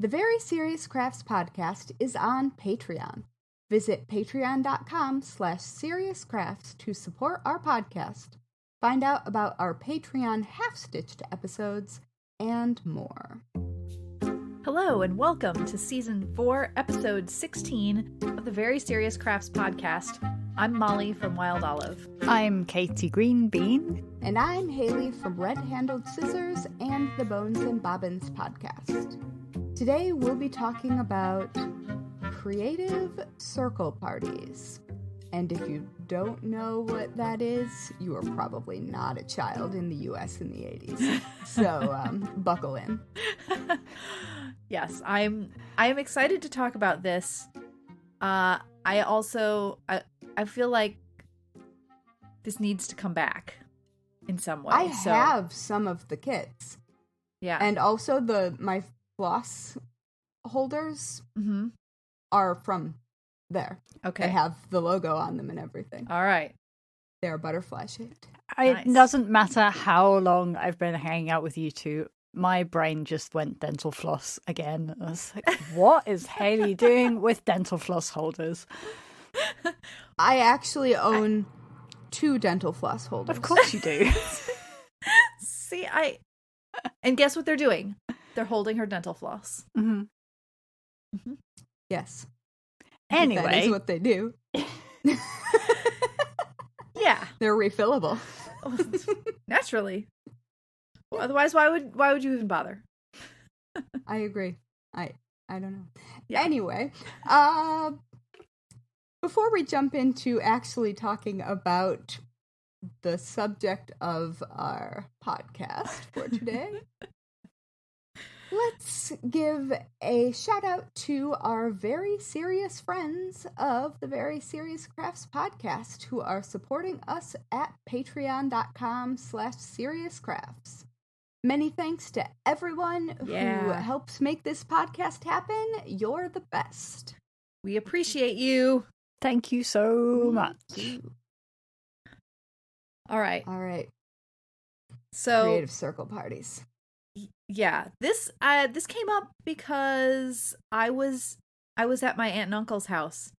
The Very Serious Crafts podcast is on Patreon. Visit patreon.com/seriouscrafts to support our podcast. Find out about our Patreon half-stitched episodes and more. Hello and welcome to Season 4, Episode 16 of the Very Serious Crafts podcast. I'm Molly from Wild Olive. I'm Katie Greenbean. And I'm Haley from Red Handled Scissors and the Bones and Bobbins podcast. Today we'll be talking about creative circle parties. And if you don't know what that is, you are probably not a child in the US in the 80s. So buckle in. Yes, I am excited to talk about this. I feel like this needs to come back in some way. I have some of the kits. Yeah. And also my floss holders are from there. Okay. They have the logo on them and everything. All right. They're butterfly shaped. It doesn't matter how long I've been hanging out with you two. My brain just went dental floss again. I was like, what is Haley doing with dental floss holders? I actually own 2 dental floss holders. Of course you do. See, and guess what they're doing? They're holding her dental floss. Mm-hmm. Mm-hmm. Yes. Anyway. That is what they do. Yeah. They're refillable. Naturally. Well, otherwise, why would you even bother? I agree. I don't know. Yeah. Anyway, before we jump into actually talking about the subject of our podcast for today, let's give a shout out to our very serious friends of the Very Serious Crafts podcast who are supporting us at patreon.com/seriouscrafts. Many thanks to everyone who helps make this podcast happen. You're the best. We appreciate you. Thank you so much. All right. So creative circle parties. Yeah, this came up because I was at my aunt and uncle's house,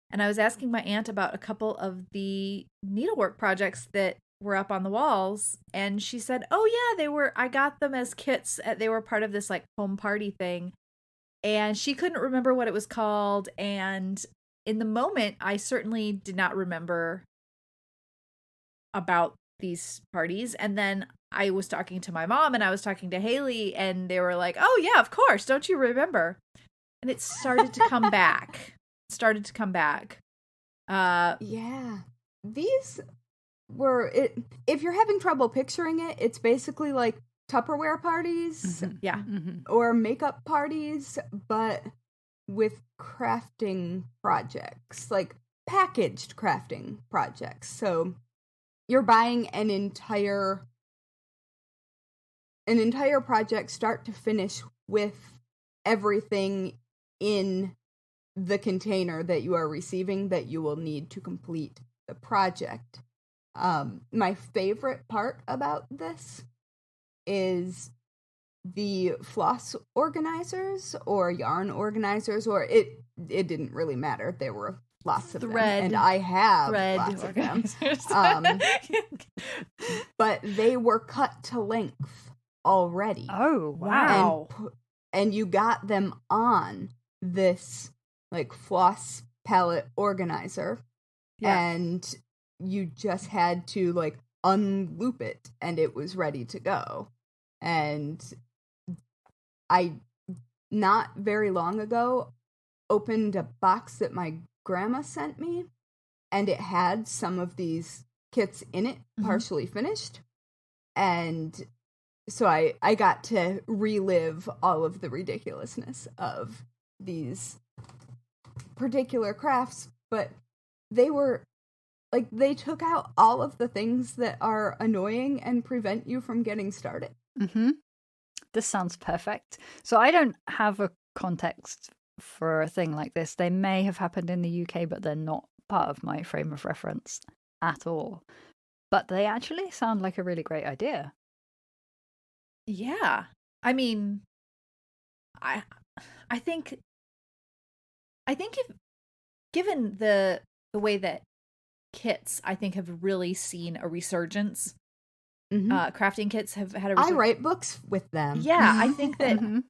and I was asking my aunt about a couple of the needlework projects that were up on the walls, and she said, "Oh yeah, I got them as kits. They were part of this like home party thing," and she couldn't remember what it was called. And in the moment, I certainly did not remember about these parties. And then I was talking to my mom and I was talking to Haley, and they were like, "Oh yeah, of course. Don't you remember?" And it started to come back. Yeah. These were it. If you're having trouble picturing it, it's basically like Tupperware parties, or makeup parties, but with crafting projects, like packaged crafting projects. So you're buying an entire project start to finish with everything in the container that you are receiving that you will need to complete the project. My favorite part about this is the floss organizers or yarn organizers, or it didn't really matter. There were lots of them, and I have lots of them. But they were cut to length already. Oh, wow. And you got them on this like floss palette organizer, and you just had to like unloop it and it was ready to go. And I, not very long ago, opened a box that my grandma sent me, and it had some of these kits in it, partially finished. And so I got to relive all of the ridiculousness of these particular crafts, but they were like, they took out all of the things that are annoying and prevent you from getting started. Mm-hmm. This sounds perfect. So I don't have a context for a thing like this. They may have happened in the UK, but they're not part of my frame of reference at all. But they actually sound like a really great idea. Yeah. I mean, I think if given the way that kits, I think, have really seen a resurgence. Crafting kits have had a resurgence. I write books with them. Yeah, I think that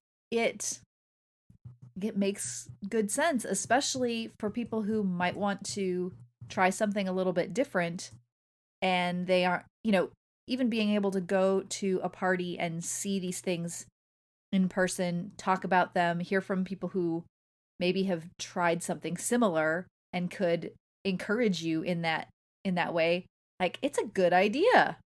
it makes good sense, especially for people who might want to try something a little bit different, and they aren't, even being able to go to a party and see these things in person, talk about them, hear from people who maybe have tried something similar and could encourage you in that way. Like, it's a good idea.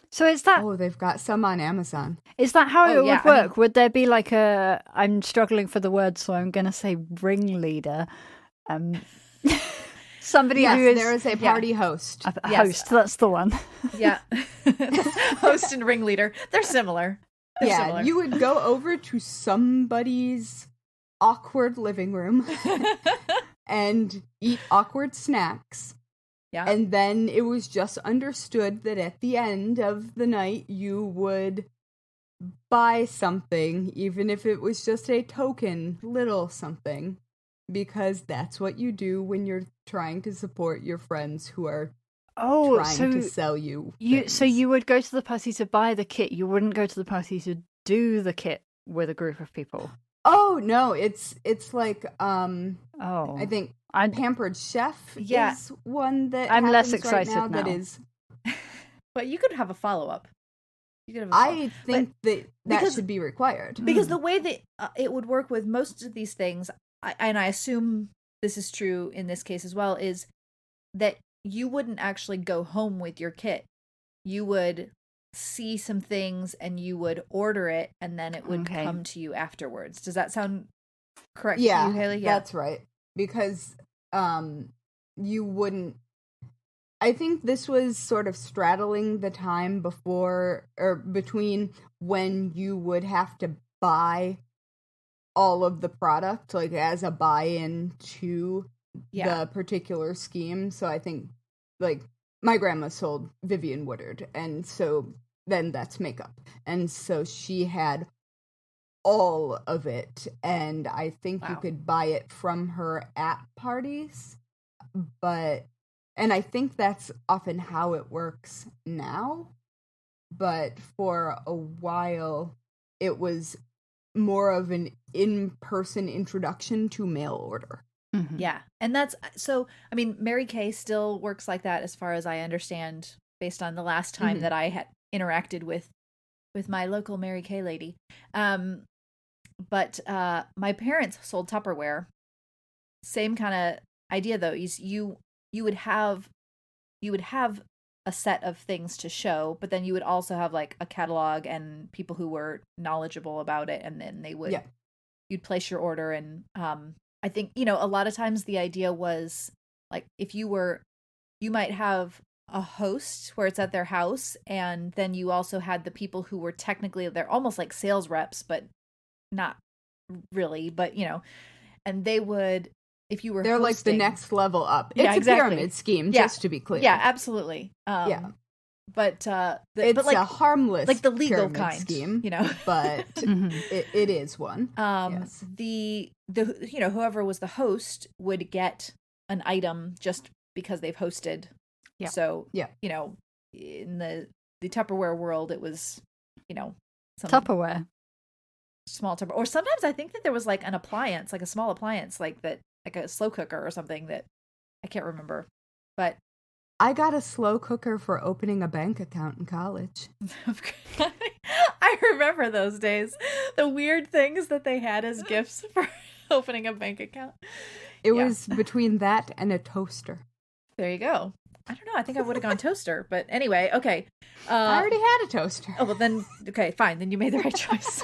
So is that... Oh, they've got some on Amazon. Is that how it would work? Would there be like a... I'm struggling for the word, so I'm going to say ringleader. Somebody who is... there is a party host. A host, that's the one. Yeah. Host and ringleader. They're similar. Similar. You would go over to somebody's awkward living room and eat awkward snacks. Yeah. And then it was just understood that at the end of the night, you would buy something, even if it was just a token, little something, because that's what you do when you're trying to support your friends who are trying to sell you things. So you would go to the party to buy the kit. You wouldn't go to the party to do the kit with a group of people. Oh, no, it's like, I think Pampered Chef is one that I'm less happens excited right now. now. That is... But you could have a follow-up. I think that should be required. Because the way that it would work with most of these things, and I assume this is true in this case as well, is that you wouldn't actually go home with your kit. You would see some things and you would order it, and then it would come to you afterwards. Does that sound correct to you, Haley? Yeah, that's right. Because you wouldn't... I think this was sort of straddling the time before or between when you would have to buy all of the product, like as a buy-in to the particular scheme. So I think, like, my grandma sold Vivian Woodard, and so then that's makeup. And so she had all of it, and I think you could buy it from her at parties, and I think that's often how it works now, but for a while it was more of an in-person introduction to mail order. Mm-hmm. Yeah, and that's, so, I mean, Mary Kay still works like that as far as I understand, based on the last time that I had interacted with my local Mary Kay lady. But my parents sold Tupperware. Same kind of idea, though. You would have a set of things to show, but then you would also have like a catalog and people who were knowledgeable about it, and then they would you'd place your order. And I think, a lot of times the idea was like, if you might have a host where it's at their house, and then you also had the people who were technically, they're almost like sales reps, but not really, but and they would, if you were they're hosting, like the next level up. It's a pyramid scheme, just to be clear. Yeah, absolutely. But it's a harmless, like the legal kind scheme, but it is one. The whoever was the host would get an item just because they've hosted. Yeah. So in the Tupperware world, it was some Tupperware. Small Tupperware, or sometimes I think that there was like an appliance, like a small appliance, like that, like a slow cooker or something that I can't remember. But I got a slow cooker for opening a bank account in college. I remember those days. The weird things that they had as gifts for opening a bank account. It was between that and a toaster. There you go. I don't know. I think I would have gone toaster. But anyway, okay. I already had a toaster. Oh, well then, okay, fine. Then you made the right choice.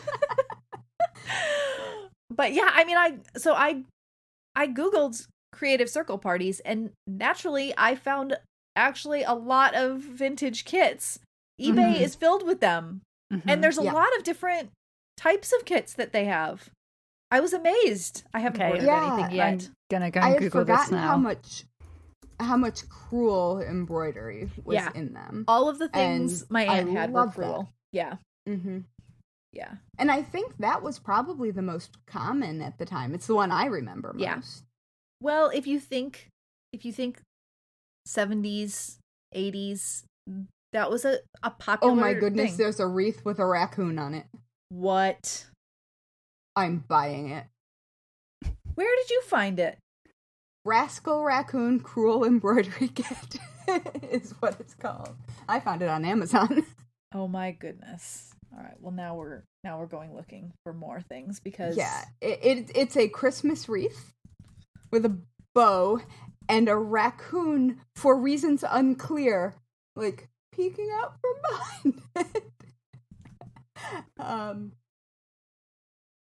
But yeah, I mean, I Googled creative circle parties, and naturally I found actually a lot of vintage kits. eBay is filled with them. And there's a lot of different types of kits that they have. I was amazed. I haven't ordered anything yet. I'm gonna go and Google this now. I had forgotten how much crewel embroidery was in them. All of the things my aunt had were crewel. Yeah. Yeah. And I think that was probably the most common at the time. It's the one I remember most. Yeah. Well, if you think 70s, 80s, that was a popular Oh my goodness, thing. there's a wreath with a raccoon on it. What? I'm buying it. Where did you find it? Rascal Raccoon Cruel Embroidery Kit is what it's called. I found it on Amazon. Oh my goodness. All right. Well, now we're going looking for more things because it's a Christmas wreath with a bow and a raccoon, for reasons unclear, like peeking out from behind it.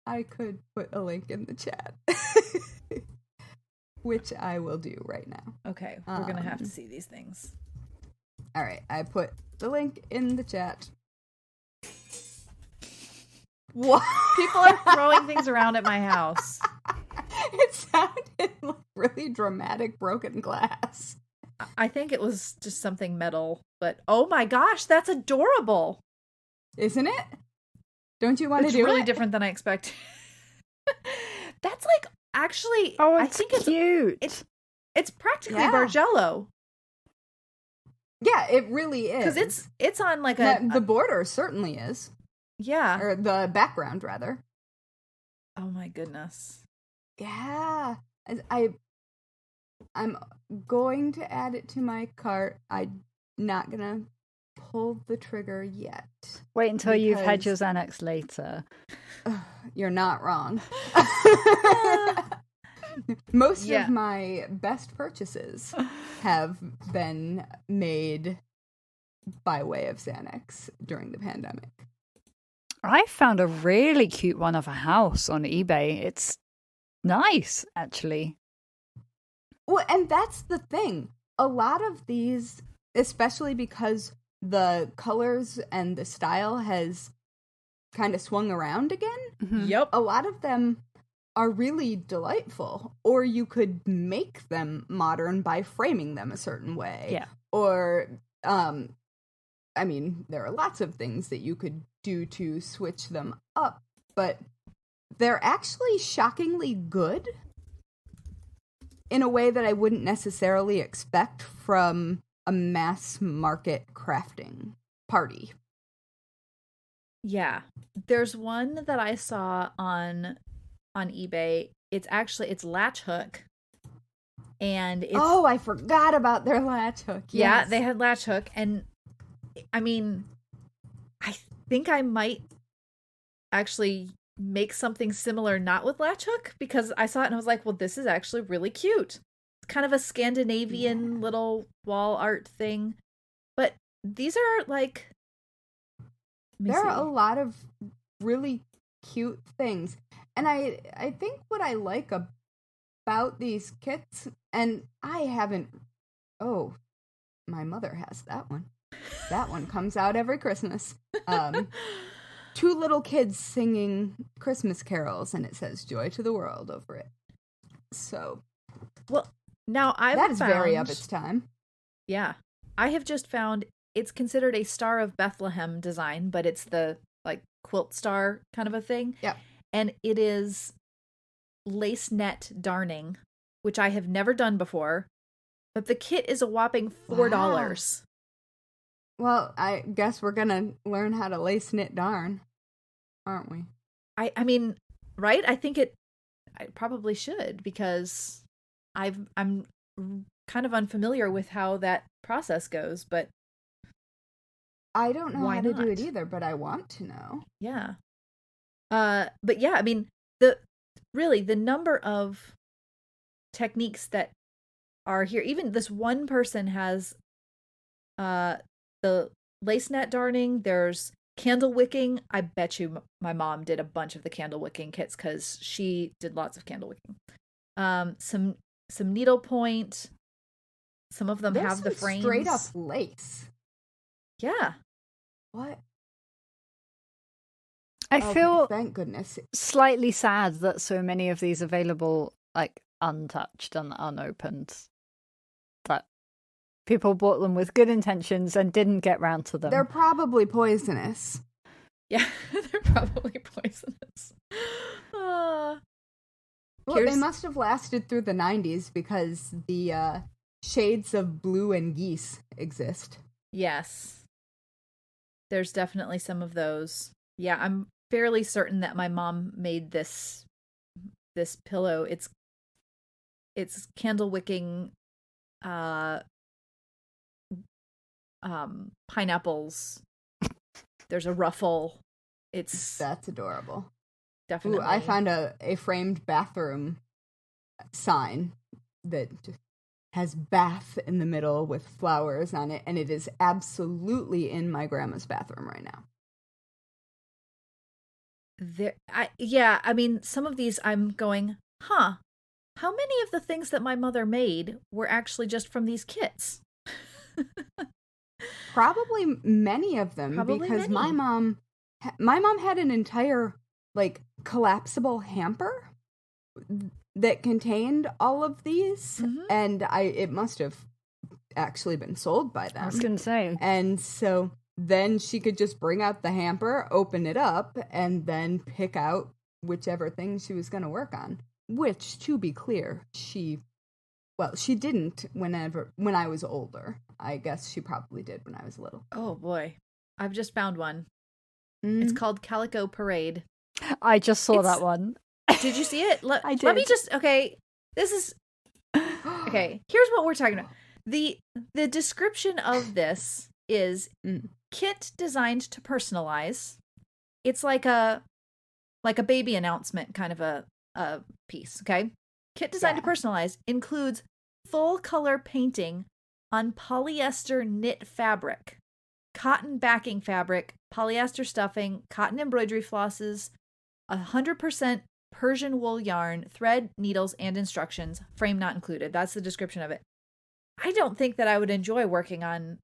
I could put a link in the chat, which I will do right now. Okay, we're gonna have to see these things. All right, I put the link in the chat. What? People are throwing things around at my house. It sounded like really dramatic broken glass. I think it was just something metal, but oh my gosh, that's adorable. Isn't it? Don't you want to do it? It's really different than I expected. That's like actually I think cute. It's practically Bargello. Yeah, it really is. Because it's on like the border certainly is. Yeah. Or the background, rather. Oh my goodness. Yeah. I'm going to add it to my cart. I'm not going to pull the trigger yet. Wait until you've had your Xanax later. You're not wrong. Most of my best purchases have been made by way of Xanax during the pandemic. I found a really cute one of a house on eBay. It's nice, actually. Well, and that's the thing. A lot of these, especially because the colors and the style has kind of swung around again. Mm-hmm. Yep. A lot of them are really delightful. Or you could make them modern by framing them a certain way. Yeah. Or, I mean, there are lots of things that you could do to switch them up, but they're actually shockingly good in a way that I wouldn't necessarily expect from a mass market crafting party. Yeah. There's one that I saw on eBay. It's latch hook. And it's, I forgot about their latch hook. Yes. Yeah, they had latch hook, and I mean, I think I might actually make something similar, not with latch hook, because I saw it and I was like, well, this is actually really cute. It's kind of a Scandinavian little wall art thing. But these are like, there are a lot of really cute things. And I think what I like about these kits, and I haven't, my mother has that one. That one comes out every Christmas. Two little kids singing Christmas carols, and it says "Joy to the World" over it. So, well, now that's very of its time. Yeah, I have just found it's considered a Star of Bethlehem design, but it's the like quilt star kind of a thing. Yeah, and it is lace net darning, which I have never done before. But the kit is a whopping $4. Wow. Well, I guess we're gonna learn how to lace knit darn, aren't we? I mean, right? I think I probably should, because I'm kind of unfamiliar with how that process goes, but I don't know how to do it either, but I want to know. Yeah. But yeah, I mean, the number of techniques that are here, even this one person has the lace net darning, there's candle wicking. I bet you my mom did a bunch of the candle wicking kits because she did lots of candle wicking. Some needlepoint. Some of them have the frames. Straight up lace. Yeah. What? I feel, thank goodness, slightly sad that so many of these available like untouched and unopened. That people bought them with good intentions and didn't get round to them. They're probably poisonous. Yeah, they're probably poisonous. Well, they must have lasted through the 90s because the shades of blue and geese exist. Yes. There's definitely some of those. Yeah, I'm fairly certain that my mom made this pillow. It's candle wicking pineapples. There's a ruffle. That's adorable. Definitely. Ooh, I found a framed bathroom sign that has bath in the middle with flowers on it, and it is absolutely in my grandma's bathroom right now. I mean, some of these I'm going, how many of the things that my mother made were actually just from these kits? Probably many of them, because my mom had an entire like collapsible hamper that contained all of these, and it must have actually been sold by them. I was gonna say. And so then she could just bring out the hamper, open it up, and then pick out whichever thing she was going to work on. Which, to be clear, she didn't when I was older. I guess she probably did when I was little. Oh boy, I've just found one. It's called Calico Parade. I just saw that one. Did you see it? I did. Let me just, this is, here's what we're talking about. The description of this is kit designed to personalize. It's like a baby announcement kind of a piece, okay? Kit designed to personalize includes full color painting on polyester knit fabric, cotton backing fabric, polyester stuffing, cotton embroidery flosses, 100% Persian wool yarn, thread, needles, and instructions, frame not included. That's the description of it. I don't think that I would enjoy working on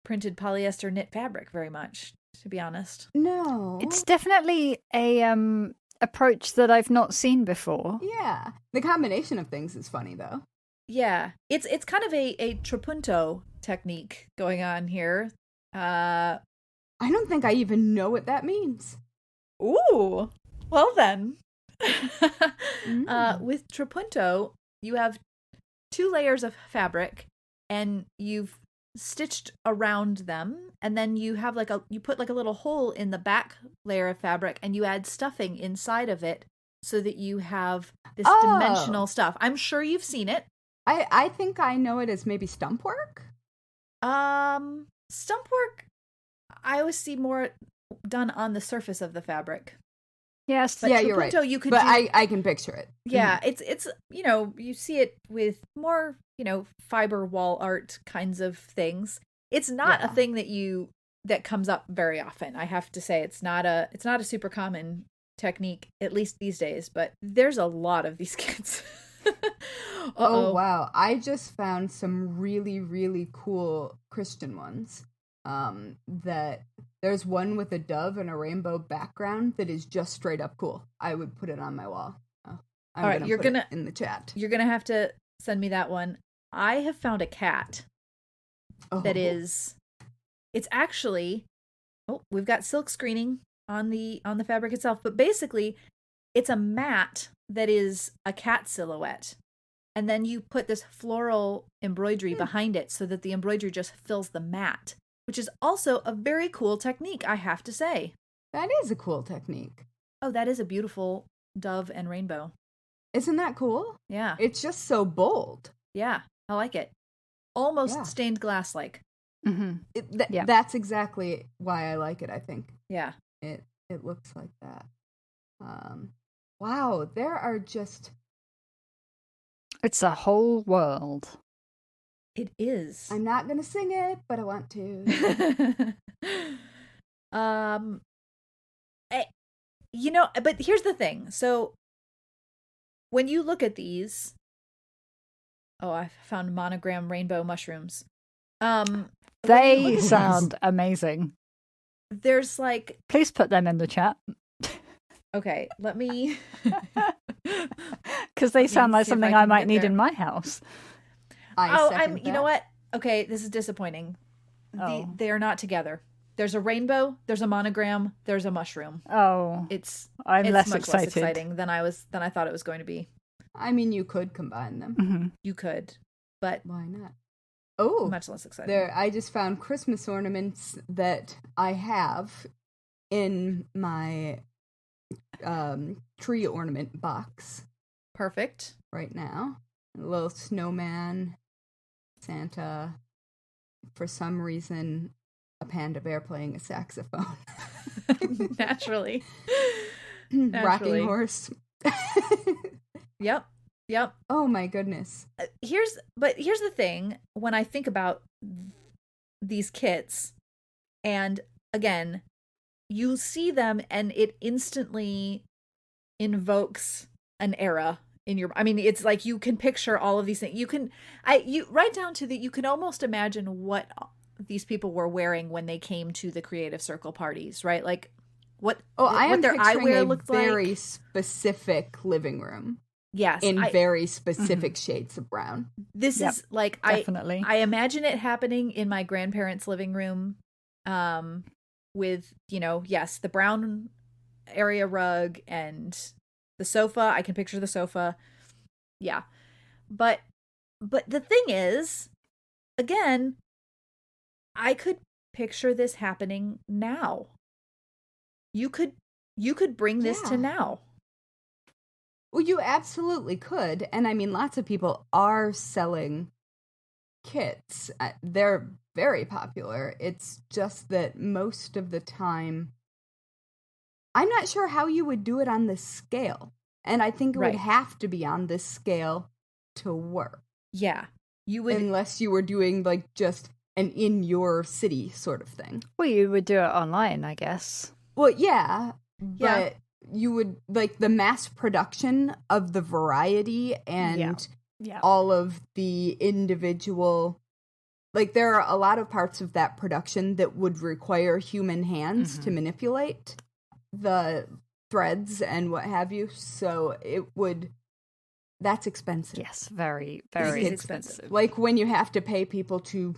printed polyester knit fabric very much, to be honest. No. It's definitely a approach that I've not seen before. Yeah. The combination of things is funny, though. Yeah. It's kind of a Trapunto technique going on here. I don't think I even know what that means. Ooh. Well then. With Trapunto, you have 2 layers of fabric and you've stitched around them, and then you have you put a little hole in the back layer of fabric and you add stuffing inside of it so that you have this dimensional stuff. I'm sure you've seen it. I think I know it as maybe stump work. Stump work, I always see more done on the surface of the fabric. Yes, but yeah, you're right. You could but I can picture it. Yeah, it's you see it with more fiber wall art kinds of things. It's not a thing that comes up very often. I have to say it's not a super common technique, at least these days. But there's a lot of these kits. Oh wow! I just found some really really cool Christian ones. That there's one with a dove and a rainbow background that is just straight up cool. I would put it on my wall. All right, you're gonna in the chat. You're gonna have to send me that one. I have found a cat that is. It's actually. Oh, we've got silk screening on the fabric itself, but basically, it's a mat that is a cat silhouette, and then you put this floral embroidery behind it so that the embroidery just fills the mat. Which is also a very cool technique, I have to say. That is a cool technique. Oh, that is a beautiful dove and rainbow. Isn't that cool? Yeah. It's just so bold. Yeah, I like it. Almost stained glass-like. Mm-hmm. That's exactly why I like it, I think. Yeah. It looks like that. Wow, there are just... It's a whole world. It is. I'm not going to sing it, but I want to. But here's the thing. So when you look at these, I found monogram rainbow mushrooms. They sound amazing. There's please put them in the chat. Okay, let me. Because they sound like something I might need in my house. You know what? Okay, this is disappointing. They are not together. There's a rainbow, there's a monogram, there's a mushroom. Oh, It's less much excited. less exciting than I thought it was going to be. I mean, you could combine them. Mm-hmm. You could, but Why not? Oh, much less exciting. there! I just found Christmas ornaments that I have in my tree ornament box Perfect. right now. A little snowman, Santa. For some reason, a panda bear playing a saxophone. Naturally. Rocking horse. Yep. Oh my goodness. Here's the thing. When I think about these kits, and again, you see them and it instantly invokes an era in your, I mean, it's like you can picture all of these things. You right down to you can almost imagine what these people were wearing when they came to the Creative Circle parties, right? Like what their eyewear looked like. Very specific living room. Yes. In very specific shades of brown. This is like, definitely. I imagine it happening in my grandparents' living room, with, yes, the brown area rug and the sofa. I can picture the sofa. Yeah. But the thing is, again, I could picture this happening now. You could bring this to now. Well, you absolutely could. And I mean, lots of people are selling kits. They're very popular. It's just that most of the time, I'm not sure how you would do it on this scale. And I think it would have to be on this scale to work. Yeah. You would. Unless you were doing like just an in your city sort of thing. Well, you would do it online, I guess. Well, yeah. But you would, like, the mass production of the variety and all of the individual, like, there are a lot of parts of that production that would require human hands to manipulate the threads and what have you. So that's expensive. Yes, very, very expensive. Like when you have to pay people to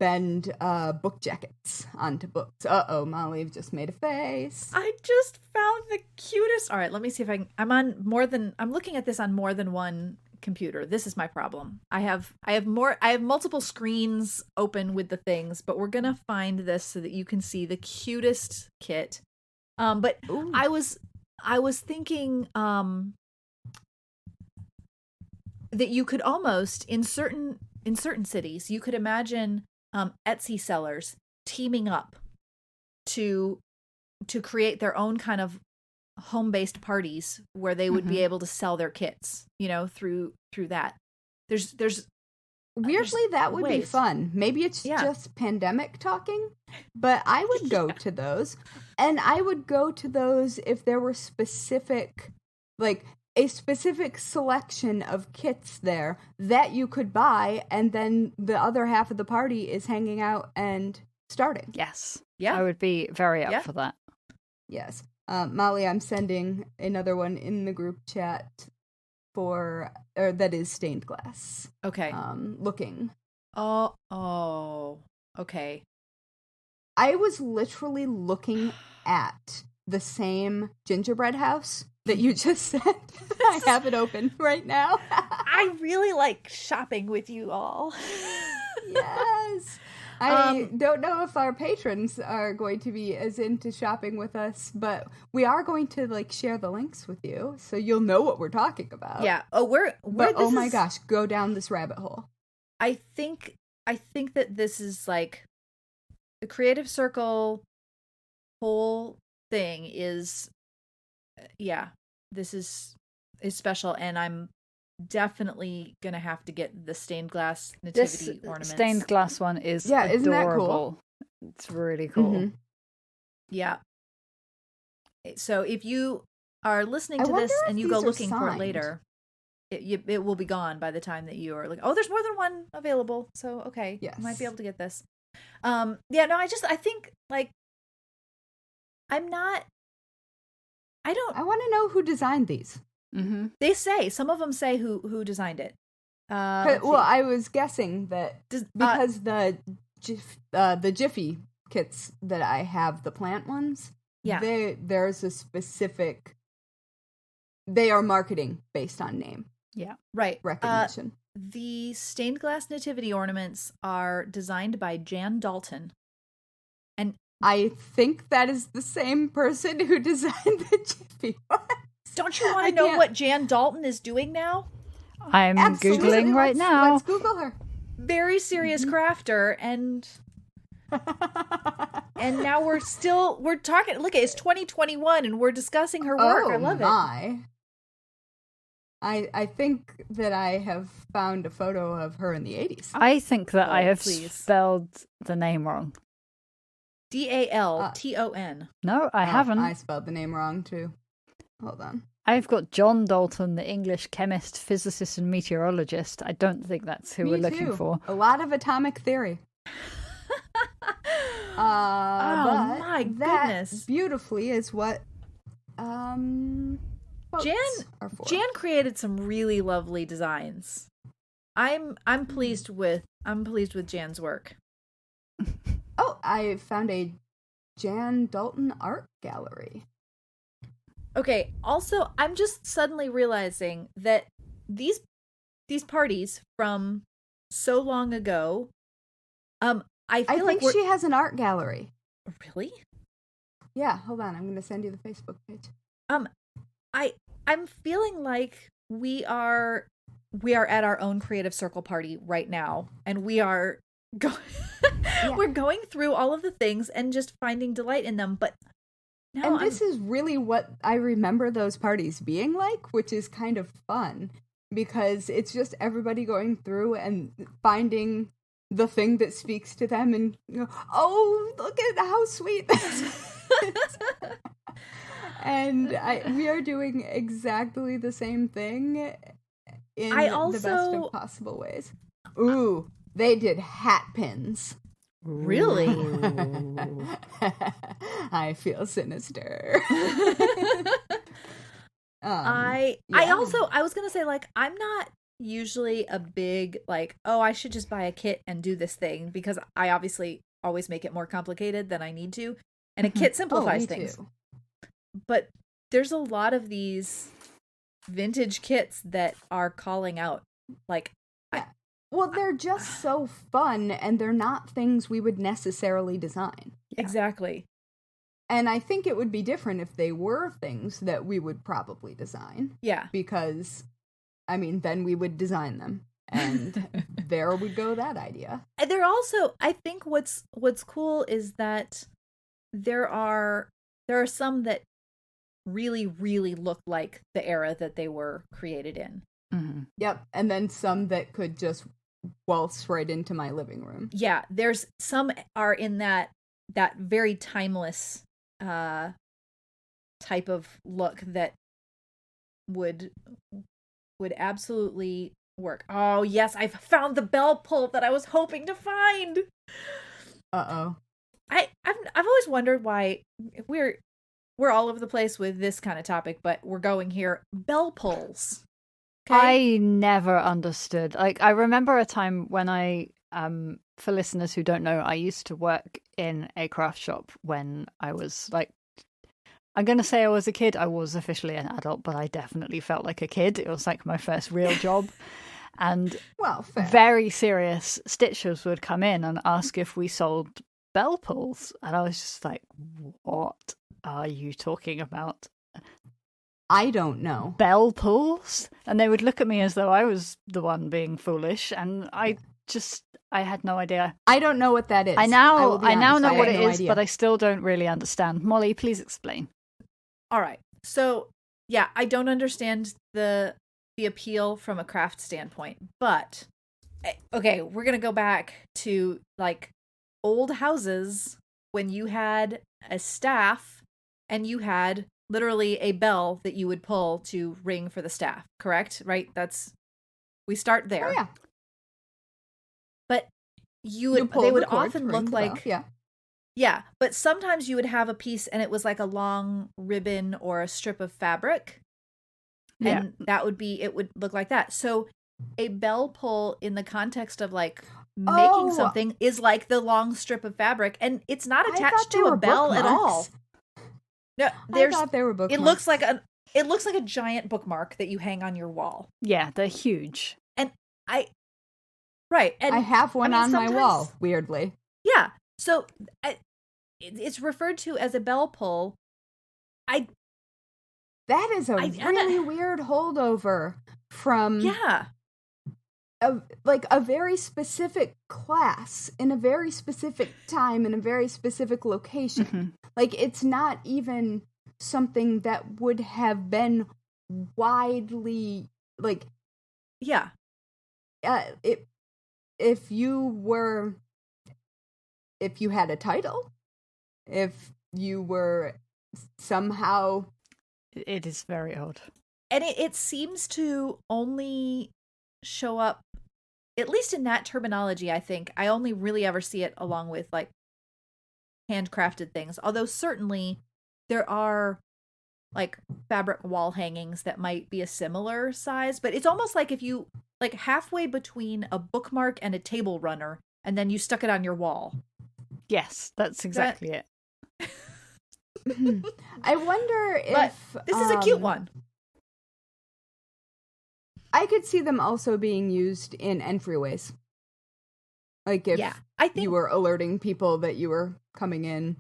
bend book jackets onto books. Molly just made a face. I just found the cutest. All right, let me see if I can. I'm looking at this on more than one computer. This is my problem. I have multiple screens open with the things, but we're gonna find this so that you can see the cutest kit. But ooh. I was thinking that you could almost in certain cities you could imagine Etsy sellers teaming up to create their own kind of home-based parties where they would be able to sell their kits, through that. There's weirdly that would be fun. Maybe it's just pandemic talking, but I would go to those. And I would go to those if there were specific, like a specific selection of kits there that you could buy, and then the other half of the party is hanging out and starting. Yes. Yeah. I would be very up for that. Yes. Molly, I'm sending another one in the group chat that is stained glass. Okay. Looking. Oh, okay. I was literally looking at the same gingerbread house that you just said. I have it open right now. I really like shopping with you all. Yes. I don't know if our patrons are going to be as into shopping with us, but we are going to share the links with you so you'll know what we're talking about. Yeah. Oh, my gosh, go down this rabbit hole. I think that this is like the Creative Circle whole thing is this is special, and I'm definitely gonna have to get the stained glass nativity ornaments. Stained glass one is adorable. Isn't that cool? It's really cool. Mm-hmm. Yeah. So if you are listening to this and you go looking for it later, it will be gone by the time that you are like, oh, there's more than one available. So okay, yes. I might be able to get this. I think I want to know who designed these. Mm-hmm. They say, some of them say who designed it. I was guessing that because the Jiffy kits that I have, the plant ones, there's a specific, they are marketing based on name. Yeah. Right. Recognition. The stained glass nativity ornaments are designed by Jan Dalton. And I think that is the same person who designed the Jiffy ones. Don't you want to know what Jan Dalton is doing now? I'm Googling right now. Let's Google her. Very serious crafter, and now we're talking. Look, it's 2021, and we're discussing her work. I love it. I think that I have found a photo of her in the 80s. I think that I have spelled the name wrong. Dalton. No, I haven't. I spelled the name wrong too. Hold on. I've got John Dalton, the English chemist, physicist, and meteorologist. I don't think that's who we're looking for. A lot of atomic theory. My goodness. That beautifully is what Jan are for. Jan created some really lovely designs. I'm pleased with Jan's work. Oh, I found a Jan Dalton art gallery. Okay, also, I'm just suddenly realizing that these parties from so long ago, I think she has an art gallery. Really? Yeah, hold on. I'm going to send you the Facebook page. I'm feeling like we are at our own creative circle party right now, and we are we're going through all of the things and just finding delight in them, but this is really what I remember those parties being like, which is kind of fun because it's just everybody going through and finding the thing that speaks to them and oh, look at how sweet this is. And we are doing exactly the same thing in the best of possible ways. Ooh, they did hat pins. Really? I feel sinister. I was gonna say, like, I'm not usually a big I should just buy a kit and do this thing, because I obviously always make it more complicated than I need to, and a kit simplifies things. Too. But there's a lot of these vintage kits that are calling out, like, well, they're just so fun, and they're not things we would necessarily design. Exactly. And I think it would be different if they were things that we would probably design. Yeah. Because, I mean, then we would design them. And there would go that idea. And they're also, I think what's cool is that there are some that really, really look like the era that they were created in. Mm-hmm. Yep. And then some that could just waltz right into my living room. Yeah. There's some are in that very timeless type of look that would absolutely work. Oh yes, I've found the bell pull that I was hoping to find. Uh-oh. I've always wondered why we're all over the place with this kind of topic, but we're going here. Bell pulls. Okay? I never understood. Like, I remember a time when I, for listeners who don't know, I used to work in a craft shop when I was like, I'm going to say I was a kid. I was officially an adult, but I definitely felt like a kid. It was like my first real job. And very serious stitchers would come in and ask if we sold bell pulls. And I was just like, what are you talking about? I don't know. Bell pulls? And they would look at me as though I was the one being foolish. And I had no idea. I don't know what that is. I now know what it is, but I still don't really understand. Molly, please explain. All right. So, yeah, I don't understand the appeal from a craft standpoint, but okay, we're going to go back to like old houses when you had a staff and you had literally a bell that you would pull to ring for the staff, correct? Right? We start there. Oh, yeah. But they would often look like, yeah, but sometimes you would have a piece and it was like a long ribbon or a strip of fabric. And it would look like that. So a bell pull in the context of like making something is like the long strip of fabric, and it's not attached to a bell at all. No, I thought they were bookmarks. It looks like a giant bookmark that you hang on your wall. Yeah, they're huge. And right. And I have one on my wall, weirdly. Yeah. So it's referred to as a bell pull. That is a really weird holdover from a very specific class in a very specific time in a very specific location. Mm-hmm. Like, it's not even something that would have been widely, like... Yeah. If you had a title, if you were somehow... It is very odd. And it seems to only show up, at least in that terminology, I think. I only really ever see it along with, like, handcrafted things. Although certainly there are, like, fabric wall hangings that might be a similar size. But it's almost like if you, like, halfway between a bookmark and a table runner, and then you stuck it on your wall. Yes, that's exactly it. I wonder if... This is a cute one. I could see them also being used in entryways. Like if you were alerting people that you were coming in.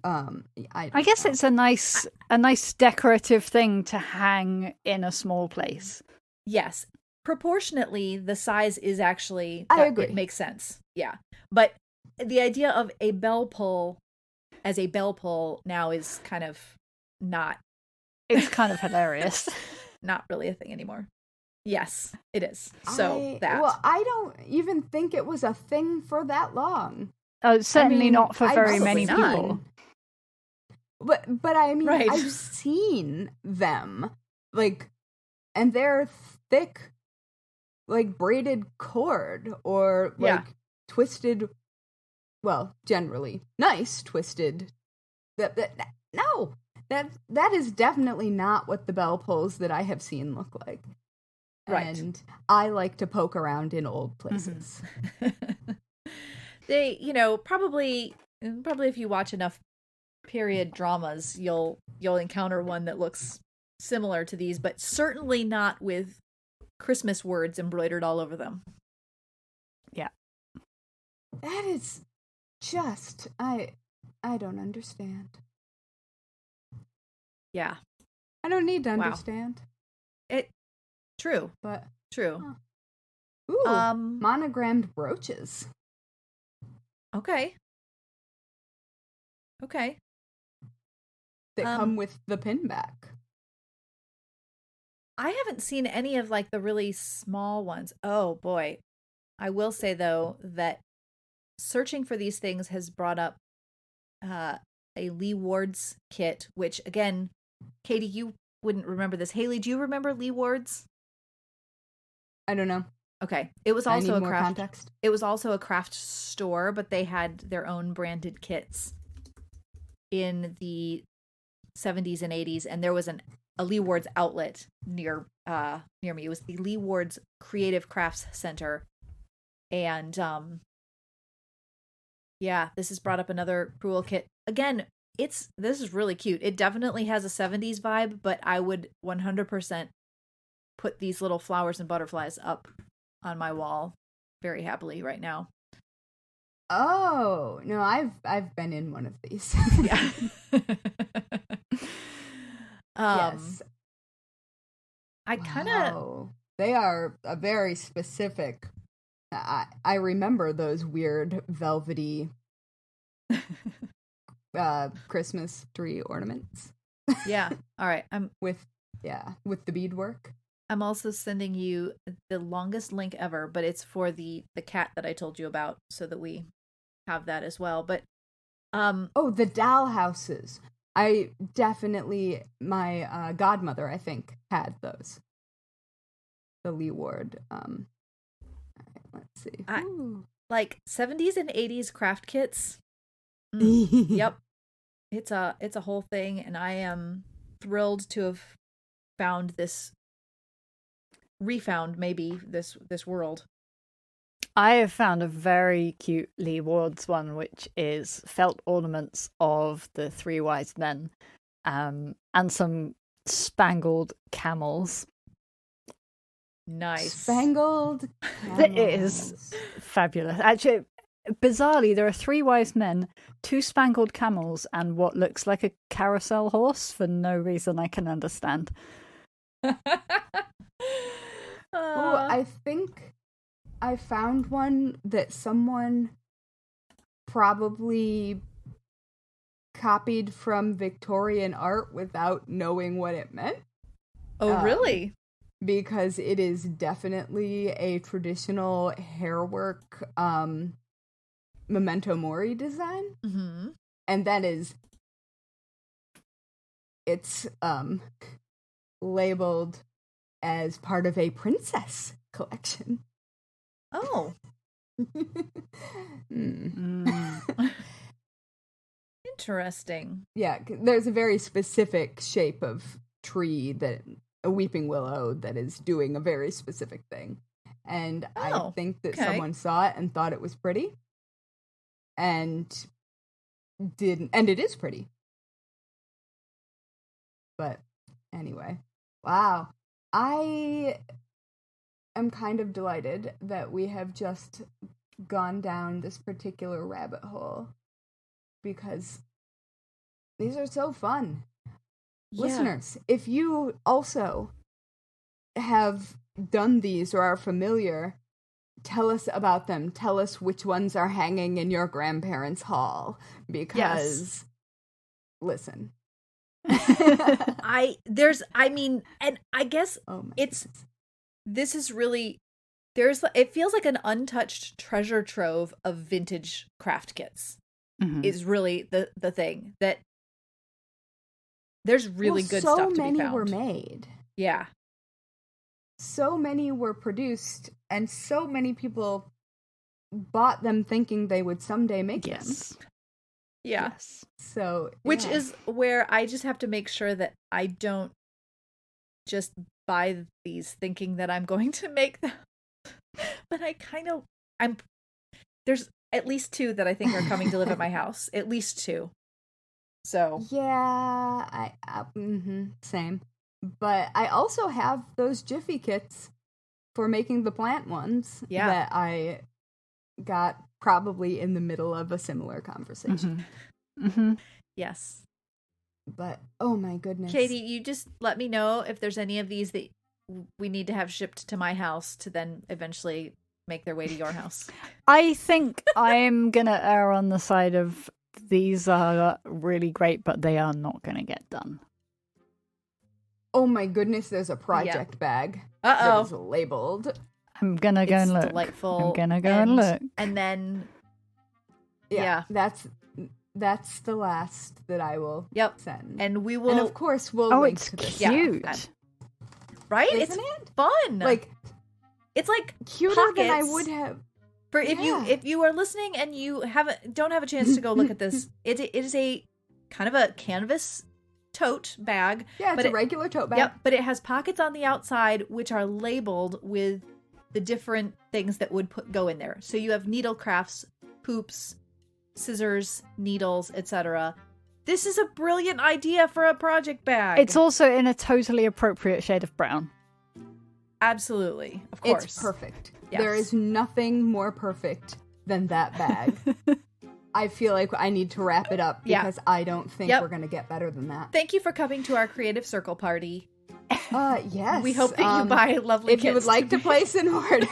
I guess it's a nice decorative thing to hang in a small place. Yes. Proportionately, the size is actually... I agree. It makes sense. Yeah. But the idea of a bell pull as a bell pull now is kind of not... It's kind of hilarious. Not really a thing anymore. Yes, it is. So that. Well, I don't even think it was a thing for that long. Certainly not for very many people. But I mean, right. I've seen them, like, and they're thick, like braided cord or like twisted. Well, generally nice twisted. No, that is definitely not what the bell pulls that I have seen look like. Right. And I like to poke around in old places. They, probably if you watch enough period dramas, you'll encounter one that looks similar to these, but certainly not with Christmas words embroidered all over them. Yeah. That is just I don't understand. Yeah. I don't need to understand. True. But true. Ooh, monogrammed brooches. Okay. That come with the pin back. I haven't seen any of, like, the really small ones. Oh boy. I will say though that searching for these things has brought up a Lee Ward's kit, which again, Katie, you wouldn't remember this. Haley, do you remember Lee Ward's? I don't know. Okay. It was also context. It was also a craft store, but they had their own branded kits in the 70s and 80s, and there was a Lee Ward's outlet near me. It was the Lee Ward's Creative Crafts Center. And this has brought up another Cruel kit. Again, this is really cute. It definitely has a 70s vibe, but I would 100% put these little flowers and butterflies up on my wall very happily right now. Oh, no, I've been in one of these. Yeah. Yes. I kind of... They are a very specific... I remember those weird velvety Christmas tree ornaments. Yeah. All right. With the beadwork. I'm also sending you the longest link ever, but it's for the cat that I told you about, so that we have that as well. But the doll houses. I definitely, my godmother, I think, had those. The Lee Ward. Let's see. Like 70s and 80s craft kits. Yep. It's a whole thing, and I am thrilled to have refound maybe this world. I have found a very cute Lee Ward's one, which is felt ornaments of the three wise men, and some spangled camels. Nice. Spangled It is fabulous. Actually, bizarrely, there are three wise men, two spangled camels, and what looks like a carousel horse for no reason I can understand. Ooh, I think I found one that someone probably copied from Victorian art without knowing what it meant. Oh, really? Because it is definitely a traditional hairwork memento mori design. Mm-hmm. And that is, it's labeled as part of a princess collection. Oh. Interesting. Yeah, there's a very specific shape of tree, that a weeping willow, that is doing a very specific thing. And I think that someone saw it and thought it was pretty. And it is pretty. But anyway, wow. I am kind of delighted that we have just gone down this particular rabbit hole, because these are so fun. Yeah. Listeners, if you also have done these or are familiar, tell us about them. Tell us which ones are hanging in your grandparents' hall, because listen. And I guess this is really, it feels like an untouched treasure trove of vintage craft kits. Mm-hmm. Is really the thing that there's really good stuff to be found. So many were made. Yeah. So many were produced, and so many people bought them thinking they would someday make them. Yeah. Yes. So, which is where I just have to make sure that I don't just buy these thinking that I'm going to make them. But there's at least two that I think are coming to live at my house. At least two. So. Yeah, same. But I also have those Jiffy kits for making the plant ones that I got probably in the middle of a similar conversation. Mm-hmm. Mm-hmm. Yes. But, oh my goodness. Katie, you just let me know if there's any of these that we need to have shipped to my house to then eventually make their way to your house. I think I'm going to err on the side of these are really great, but they are not going to get done. Oh my goodness, there's a project bag that is labeled. I'm going to go and look. Delightful. I'm going to go and look. And then, that's the last that I will send. And we will. And of course, we'll link to this. Cute. Yeah. Right? Isn't it fun. Like, it's like cuter pockets than I would have. For if you are listening and you don't have a chance to go look at this, it is a kind of a canvas tote bag. Yeah, it's a regular tote bag. Yep, but it has pockets on the outside which are labeled with the different things that would go in there. So you have needle crafts, hoops, scissors, needles, etc. This is a brilliant idea for a project bag. It's also in a totally appropriate shade of brown. Absolutely. Of course. It's perfect. Yes. There is nothing more perfect than that bag. I feel like I need to wrap it up because I don't think we're going to get better than that. Thank you for coming to our Creative Circle party. Yes. We hope that you buy lovely kits. If you would like to place an order,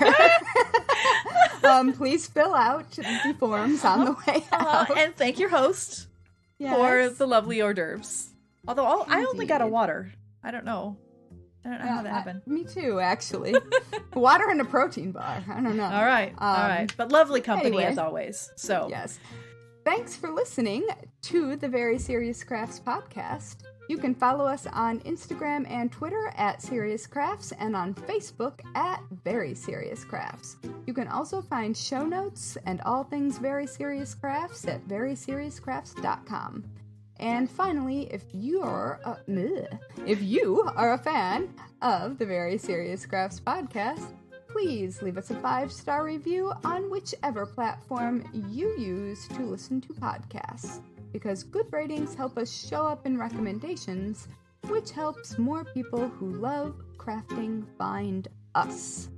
please fill out the forms on the way out. And thank your host for the lovely hors d'oeuvres. Although I only got a water. I don't know how that happened. Me too, actually. Water and a protein bar. I don't know. All right. But lovely company as always. So yes. Thanks for listening to the Very Serious Crafts podcast. You can follow us on Instagram and Twitter at Serious Crafts and on Facebook at Very Serious Crafts. You can also find show notes and all things Very Serious Crafts at veryseriouscrafts.com. And finally, if you are a fan of the Very Serious Crafts podcast, please leave us a 5-star review on whichever platform you use to listen to podcasts, because good ratings help us show up in recommendations, which helps more people who love crafting find us.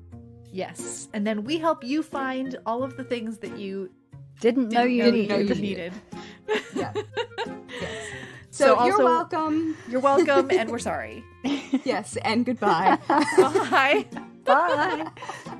Yes, and then we help you find all of the things that you didn't know you needed. Yeah. Yes. So you're welcome. You're welcome, and we're sorry. Yes, and goodbye. Bye. Bye.